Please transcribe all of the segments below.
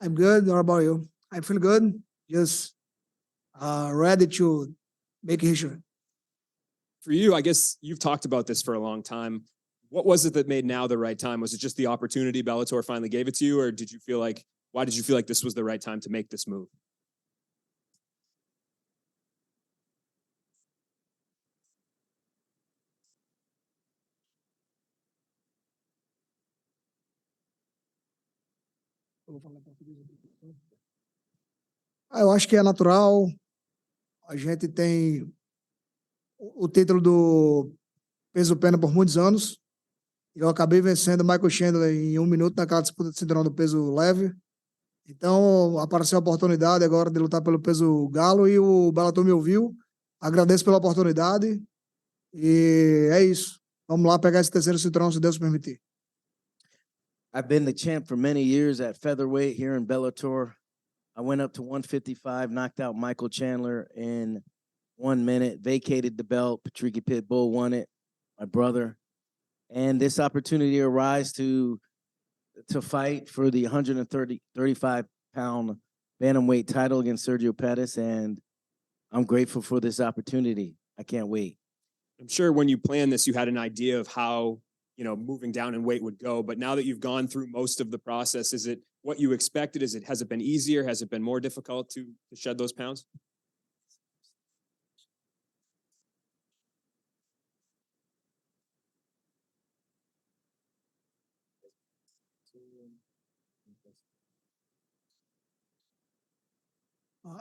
I'm good. How about you? I feel good. Just ready to make history. For you, I guess you've talked about this for a long time. What was it that made now the right time? Was it just the opportunity Bellator finally gave it to you, or did you feel like, why did you feel like this was the right time to make this move? Eu acho que é natural. A gente tem o título do peso pena por muitos anos. Eu acabei vencendo o Michael Chandler em 1 minuto naquela disputa de cinturão do peso leve. Então, apareceu a oportunidade agora de lutar pelo peso galo e o Bellator me ouviu. Agradeço pela oportunidade e é isso. Vamos lá pegar esse terceiro cinturão, se Deus permitir. I've been the champ for many years at featherweight here in Bellator. I went up to 155, knocked out Michael Chandler in 1 minute, vacated the belt. PatricioPitbull won it, my brother. And this opportunity arose to fight for the 135-pound bantamweight title against Sergio Pettis, and I'm grateful for this opportunity. I can't wait. I'm sure when you planned this, you had an idea of how, moving down in weight would go. But now that you've gone through most of the process, is it what you expected? Has it been easier? Has it been more difficult to shed those pounds?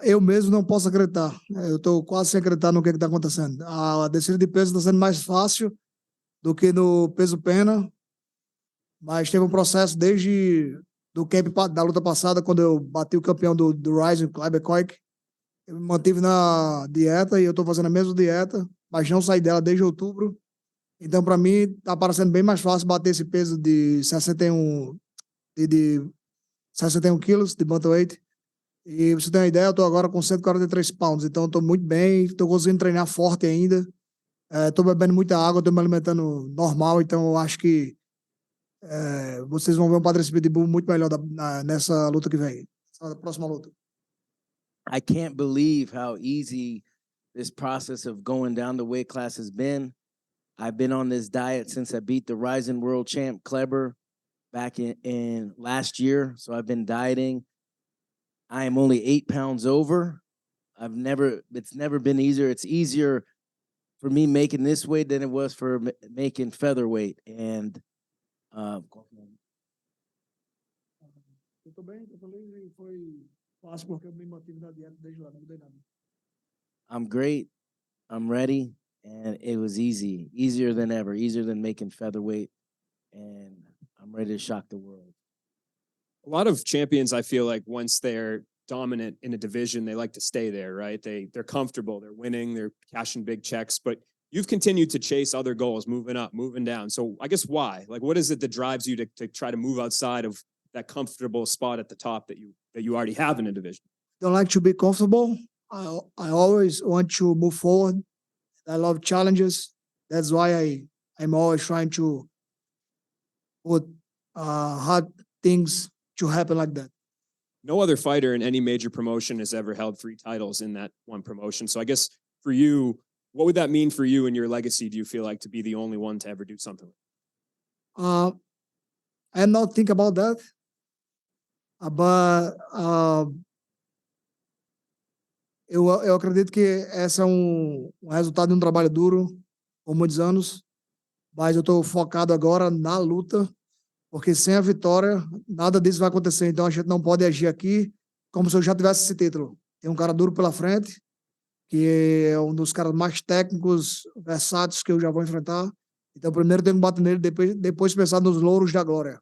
Eu mesmo não posso acreditar. Eu estou quase sem acreditar no que está acontecendo. A descida de peso está sendo mais fácil do que no peso pena, mas teve um processo desde do camp da luta passada, quando eu bati o campeão do Rising, Kleber Koik. Eu me mantive na dieta e eu estou fazendo a mesma dieta, mas não saí dela desde outubro. Então, para mim, está parecendo bem mais fácil bater esse peso de 61, de 61 quilos de bantamweight. E você tem uma ideia, eu estou agora com 143 pounds, então estou muito bem, estou conseguindo treinar forte ainda, estou bebendo muita água, estou me alimentando normal, então eu acho que vocês vão ver um PatricioPitbull muito melhor nessa luta que vem, essa próxima luta. I can't believe how easy this process of going down the weight class has been. I've been on this diet since I beat the Rising World Champ Kleber back in last year, so I've been dieting. I am only 8 pounds over. It's never been easier. It's easier for me making this weight than it was for making featherweight. And Eu estou bem, e foi fácil porque eu me mantive na dieta desde lá, não mudei nada. I'm great. I'm ready. And it was easier than ever, easier than making featherweight. And I'm ready to shock the world. A lot of champions, I feel like once they're dominant in a division, they like to stay there, right? They're comfortable, they're winning, they're cashing big checks, but you've continued to chase other goals, moving up, moving down. So I guess why? Like, what is it that drives you to try to move outside of that comfortable spot at the top that you already have in a division? Don't like to be comfortable. I always want to move forward. I love challenges. That's why I'm always trying to put hard things to happen like that. No other fighter in any major promotion has ever held 3 titles in that one promotion. So I guess for you, what would that mean for you and your legacy? Do you feel like to be the only one to ever do something? I not think about that, but eu acredito que esse é um resultado de um trabalho duro por muitos anos, mas eu estou focado agora na luta, porque sem a vitória, nada disso vai acontecer. Então, a gente não pode agir aqui como se eu já tivesse esse título. Tem um cara duro pela frente, que é um dos caras mais técnicos, versáteis que eu já vou enfrentar. Então, primeiro tenho que bater nele, depois pensar nos louros da glória.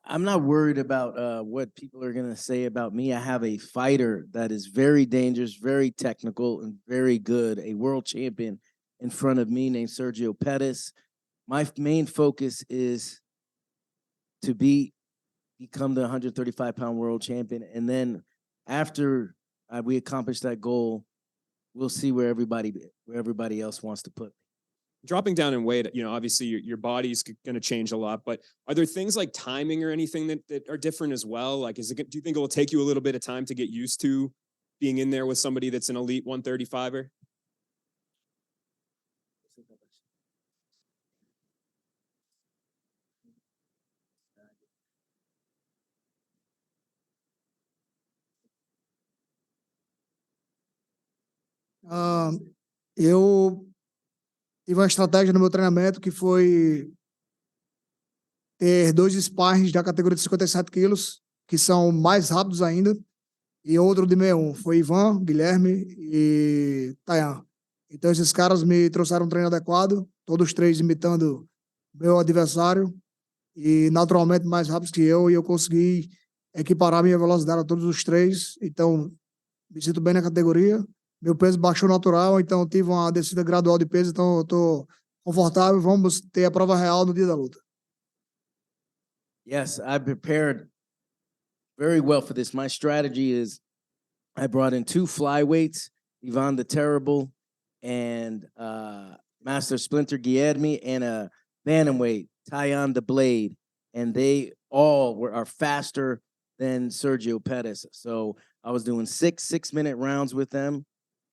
I'm not worried about what people are going to say about me. I have a fighter that is very dangerous, very technical, and very good, a world champion in front of me named Sergio Pettis. My main focus is to become the 135-pound world champion. And then after we accomplish that goal, we'll see where everybody else wants to put me. dropping down in weight, obviously your body's going to change a lot, but are there things like timing or anything that are different as well? Like, do you think it will take you a little bit of time to get used to being in there with somebody that's an elite 135er? Eu tive uma estratégia no meu treinamento que foi ter 2 sparrings da categoria de 57 quilos, que são mais rápidos ainda, e outro de 61. Foi Ivan, Guilherme e Tayan. Então, esses caras me trouxeram um treino adequado, todos 3 imitando meu adversário, e naturalmente mais rápidos que eu, e eu consegui equiparar minha velocidade a todos os 3. Então, me sinto bem na categoria. Meu peso baixou natural, então tive uma descida gradual de peso, então eu estou confortável. Vamos ter a prova real no dia da luta. Yes, I prepared very well for this. My strategy is I brought in 2 flyweights, Ivan the Terrible and Master Splinter Guillermi, and a bantamweight, Tyon the Blade. And they all are faster than Sergio Pettis. So I was doing 6-minute rounds with them,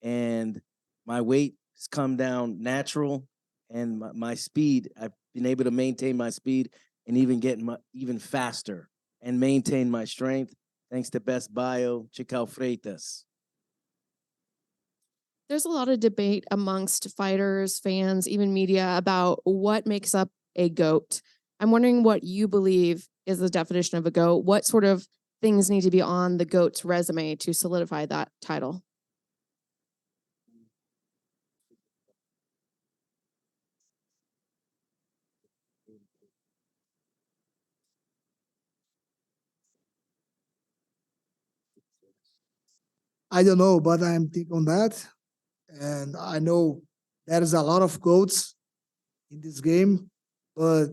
and my weight has come down natural, and my speed, I've been able to maintain my speed and even get even faster and maintain my strength thanks to Best Bio, Chical Freitas. There's a lot of debate amongst fighters, fans, even media about what makes up a GOAT. I'm wondering what you believe is the definition of a GOAT. What sort of things need to be on the GOAT's resume to solidify that title? I don't know, but I'm thinking on that. And I know there is a lot of GOATs in this game, but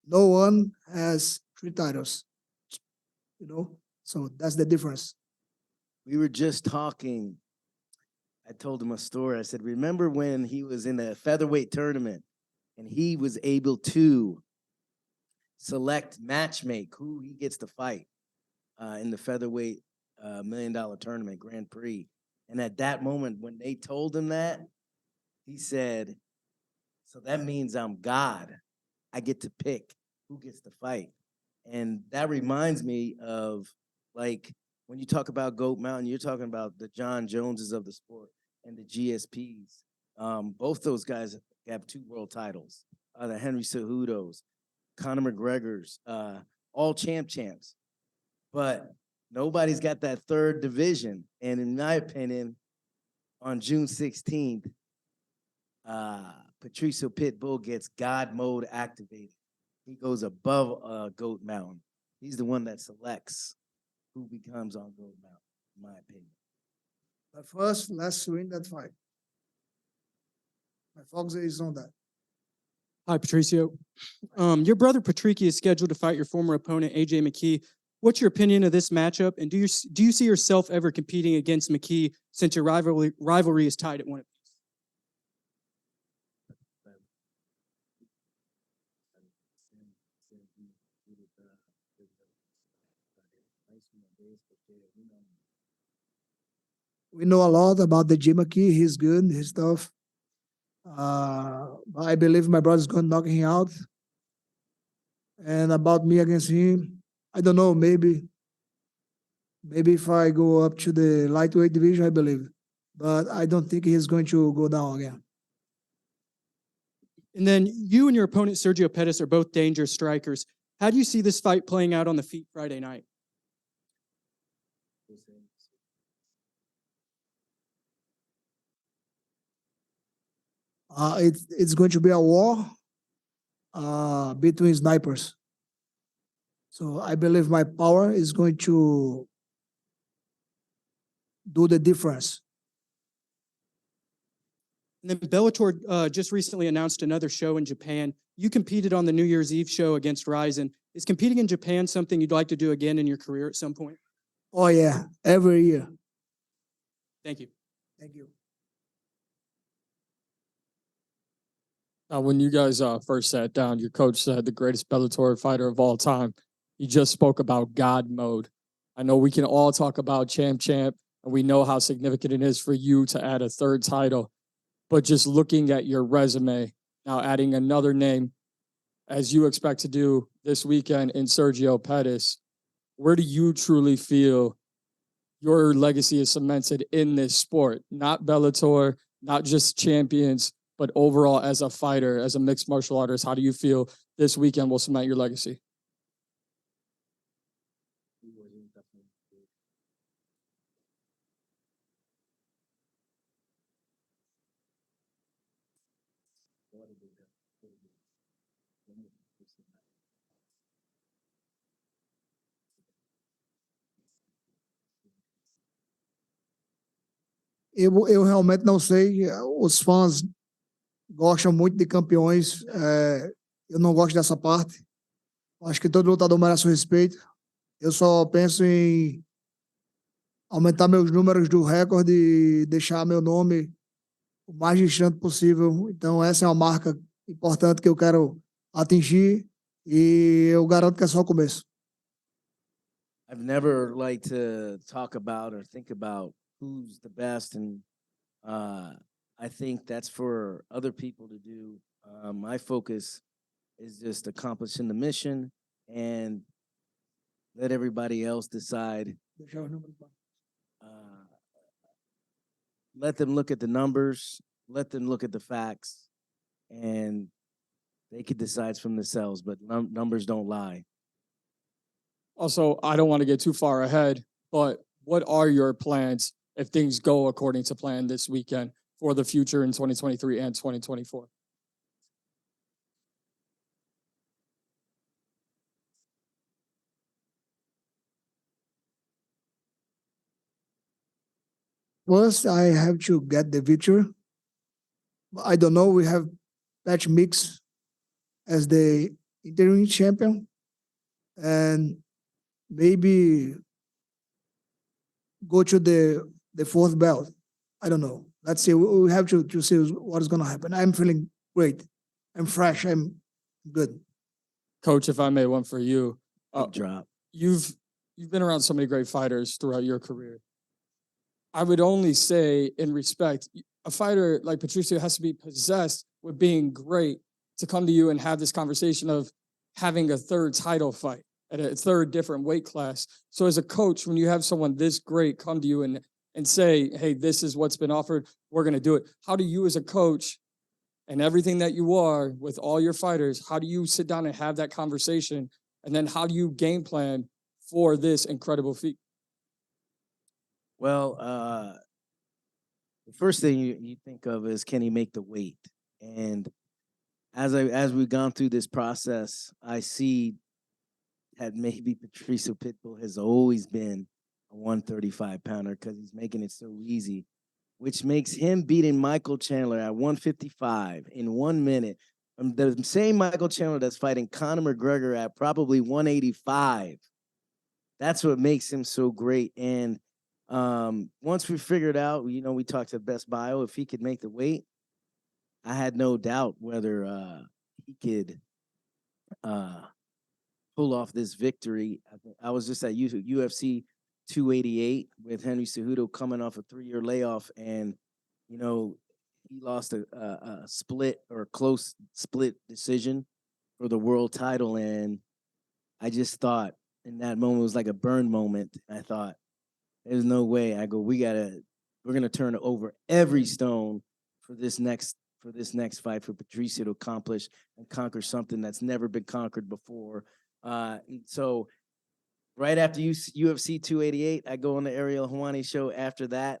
no one has 3 titles, So that's the difference. We were just talking. I told him a story. I said, remember when he was in a featherweight tournament and he was able to select matchmake who he gets to fight in the featherweight $1 million tournament, Grand Prix. And at that moment, when they told him that, he said, so that means I'm God. I get to pick who gets to fight. And that reminds me of, like, when you talk about GOAT Mountain, you're talking about the John Joneses of the sport and the GSPs. Both those guys have 2 world titles. The Henry Cejudos, Conor McGregor's, all champs. But nobody's got that 3rd division. And in my opinion, on June 16th, Patricio Pitbull gets God mode activated. He goes above GOAT Mountain. He's the one that selects who becomes on GOAT Mountain, in my opinion. But first, let's win that fight. My focus is on that. Hi, Patricio. Your brother Patricio is scheduled to fight your former opponent, AJ McKee. What's your opinion of this matchup? And do you see yourself ever competing against McKee since your rivalry is tied at 1 apiece? We know a lot about the Jim McKee. He's good. He's tough. I believe my brother's going to knock him out. And about me against him, I don't know. Maybe if I go up to the lightweight division, I believe. But I don't think he's going to go down again. And then you and your opponent, Sergio Pettis, are both dangerous strikers. How do you see this fight playing out on the feet Friday night? It's going to be a war between snipers. So I believe my power is going to do the difference. And then Bellator just recently announced another show in Japan. You competed on the New Year's Eve show against Ryzen. Is competing in Japan something you'd like to do again in your career at some point? Oh, yeah, every year. Thank you. Thank you. Now, when you guys first sat down, your coach said the greatest Bellator fighter of all time. He just spoke about God mode. I know we can all talk about champ, and we know how significant it is for you to add a third title. But just looking at your resume, now adding another name, as you expect to do this weekend in Sergio Pettis, where do you truly feel your legacy is cemented in this sport? Not Bellator, not just champions, but overall as a fighter, as a mixed martial artist, how do you feel this weekend will cement your legacy? Eu realmente não sei. Os fãs gostam muito de campeões. Eu não gosto dessa parte. Acho que todo lutador merece o respeito. Eu só penso em aumentar meus números do recorde e deixar meu nome o mais distante possível. Então, essa é uma marca importante que eu quero atingir e eu garanto que é só o começo. I've never liked to talk about or think about who's the best, and I think that's for other people to do. My focus is just accomplishing the mission and let everybody else decide. Deixar os números baixos. Let them look at the numbers, let them look at the facts, and they could decide from themselves, but numbers don't lie. Also, I don't want to get too far ahead, but what are your plans if things go according to plan this weekend for the future in 2023 and 2024? First, I have to get the victory. I don't know. We have Pat Mix as the interim champion, and maybe go to the fourth belt. I don't know. Let's see. We have to see what is going to happen. I'm feeling great. I'm fresh. I'm good. Coach, if I may, one for you. Good drop. You've been around so many great fighters throughout your career. I would only say, in respect, a fighter like Patricio has to be possessed with being great to come to you and have this conversation of having a third title fight at a third different weight class. So as a coach, when you have someone this great come to you and say, hey, this is what's been offered, we're going to do it. How do you as a coach and everything that you are with all your fighters, how do you sit down and have that conversation? And then how do you game plan for this incredible feat? Well, the first thing you think of is, can he make the weight? And as we've gone through this process, I see that maybe PatricioPitbull has always been a 135-pounder because he's making it so easy, which makes him beating Michael Chandler at 155 in 1 minute. The same Michael Chandler that's fighting Conor McGregor at probably 185. That's what makes him so great. And once we figured out, we talked to Best Bio, if he could make the weight, I had no doubt whether he could pull off this victory. I was just at UFC 288 with Henry Cejudo coming off a 3-year layoff, and he lost a split or close split decision for the world title, and I just thought in that moment it was like a burn moment. I thought, there's no way. I go, we're gonna turn over every stone for this next fight for Patricio to accomplish and conquer something that's never been conquered before. So right after UFC 288, I go on the Ariel Helwani show. After that,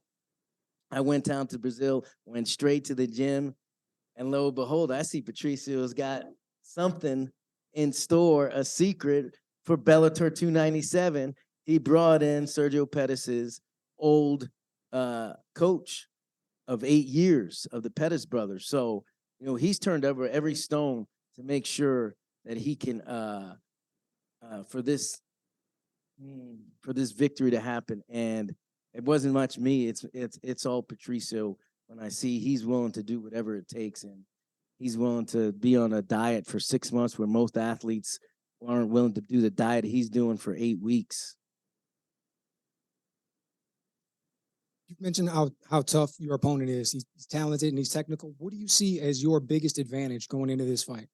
I went down to Brazil, went straight to the gym, and lo and behold, I see Patricio's got something in store, a secret for Bellator 297. He brought in Sergio Pettis' old coach of 8 years of the Pettis brothers. So, he's turned over every stone to make sure that he can for this victory to happen. And it wasn't much me. It's all Patricio. When I see he's willing to do whatever it takes, and he's willing to be on a diet for 6 months where most athletes aren't willing to do the diet he's doing for 8 weeks. You mentioned how tough your opponent is. He's talented and he's technical. What do you see as your biggest advantage going into this fight?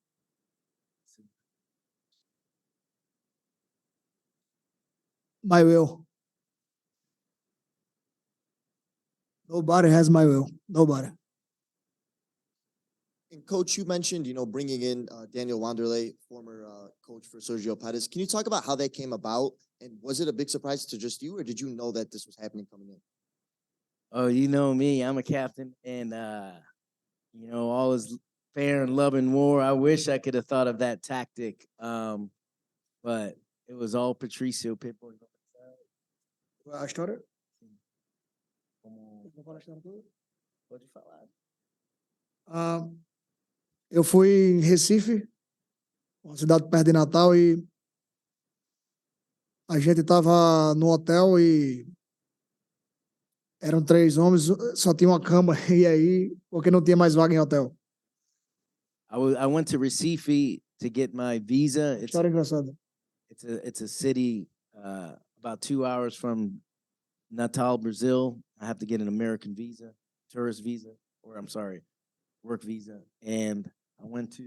My will. Nobody has my will. Nobody. And coach, you mentioned, bringing in Daniel Wanderlei, former coach for Sergio Pettis. Can you talk about how that came about? And was it a big surprise to just you, or did you know that this was happening coming in? Oh, you know me, I'm a captain, and all is fair and love and war. I wish I could have thought of that tactic, but it was all Patricio Pitbull. A história? Pode falar. Eu fui em Recife, uma cidade perto de Natal, e a gente estava no hotel e eram 3 homens, só tinha uma cama, e aí, porque não tinha mais vaga em hotel. I went to Recife to get my visa. História engraçada. It's a city about 2 hours from Natal, Brazil. I have to get an American visa, tourist visa, or I'm sorry, work visa. And I went to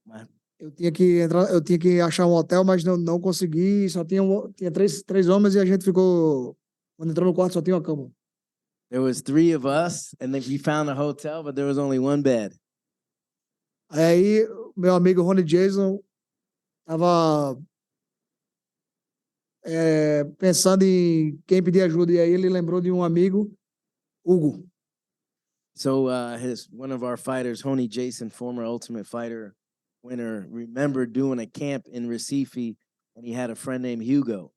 my. Eu tinha que achar um hotel, mas não consegui. Só tinha três homens e a gente ficou. Quando entrou no quarto, só tinha uma cama. There was 3 of us, and then we found a hotel, but there was only 1 bed. Aí, meu amigo Rony Jason estava pensando em quem pedir ajuda, e aí ele lembrou de um amigo, Hugo. So one of our fighters, Honey Jason, former Ultimate Fighter winner, remembered doing a camp in Recife, and he had a friend named Hugo.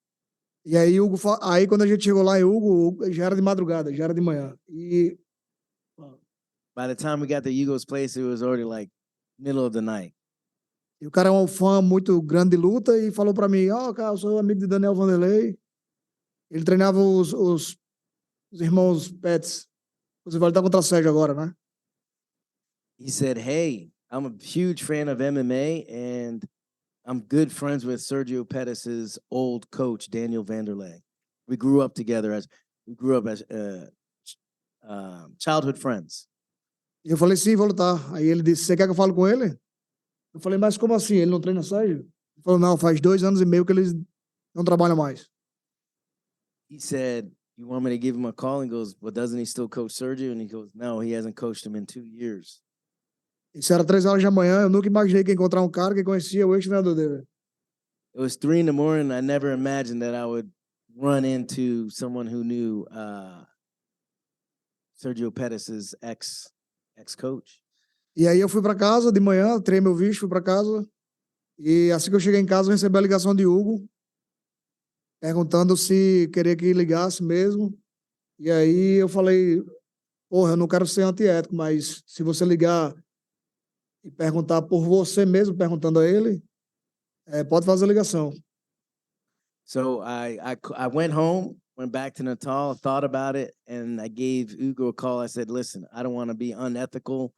E aí, aí quando a gente chegou lá em Hugo, já era de madrugada, já era de manhã. E by the time we got to Hugo's place, it was already like middle of the night. E o cara é um fã muito grande de luta e falou para mim, cara, eu sou amigo de Daniel Wanderlei. Ele treinava os irmãos Pettis. Você vai lutar contra a Sérgio agora, né? He said, hey, I'm a huge fan of MMA, and I'm good friends with Sergio Pettis' old coach, Daniel Wanderlei. We grew up together as childhood friends. E eu falei, sim, vou lutar. Aí ele disse, você quer que eu fale com ele? Eu falei, mas como assim? Ele não treina Sérgio? Ele falou, não, faz 2 anos e meio que eles não trabalham mais. He said, you want me to give him a call? He goes, well, doesn't he still coach Sergio? And he goes, no, he hasn't coached him in 2 years. Isso era 3 horas da manhã, eu nunca imaginei que ia encontrar um cara que conhecia o ex-treinador dele. It was 3 in the morning. I never imagined that I would run into someone who knew Sergio Pettis' ex-coach. E aí eu fui para casa de manhã, tirei meu visto, fui para casa. E assim que eu cheguei em casa, eu recebi a ligação de Hugo, perguntando se queria que ligasse mesmo. E aí eu falei, porra, eu não quero ser antiético, mas se você ligar e perguntar por você mesmo, perguntando a ele, pode fazer a ligação. So I went home, went back to Natal, thought about it, and I gave Hugo a call. I said, listen, I don't want to be unethical.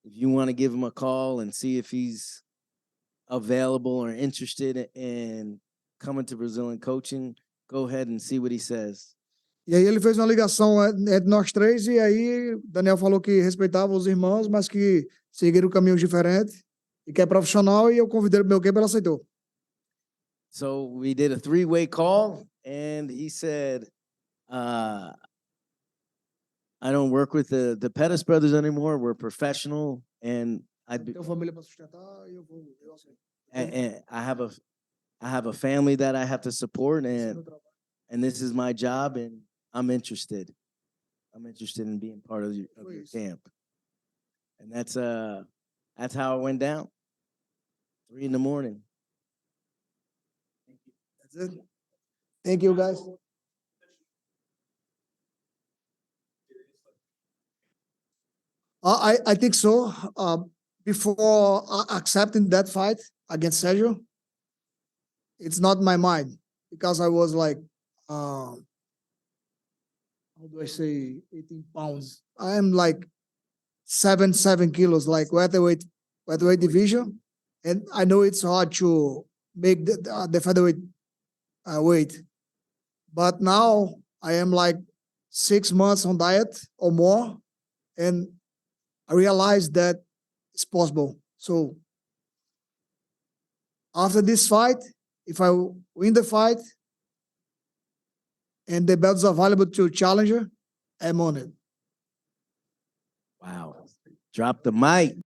If you want to give him a call and see if he's available or interested in coming to Brazil and coaching, go ahead and see what he says. E aí ele fez uma ligação entre nós 3, e aí Daniel falou que respeitava os irmãos, mas que seguiram caminhos diferentes, e que é profissional, e eu convidei ele pro meu campo, ele aceitou. So we did a 3-way call, and he said, I don't work with the Pettis brothers anymore. We're professional, and Tenho família para sustentar, e eu aceito. and I have a family that I have to support, and this is my job, and I'm interested. I'm interested in being part of your camp, and that's how it went down. 3 in the morning. That's it. Thank you, guys. I think so. Before accepting that fight against Sergio, it's not my mind, because I was like, how do I say, 18 pounds. I am like 7 kilos, like welterweight division. And I know it's hard to make the featherweight weight. But now I am like 6 months on diet or more. And I realized that it's possible. So after this fight, if I win the fight and the belts are available to challenger, I'm on it. Wow. Drop the mic.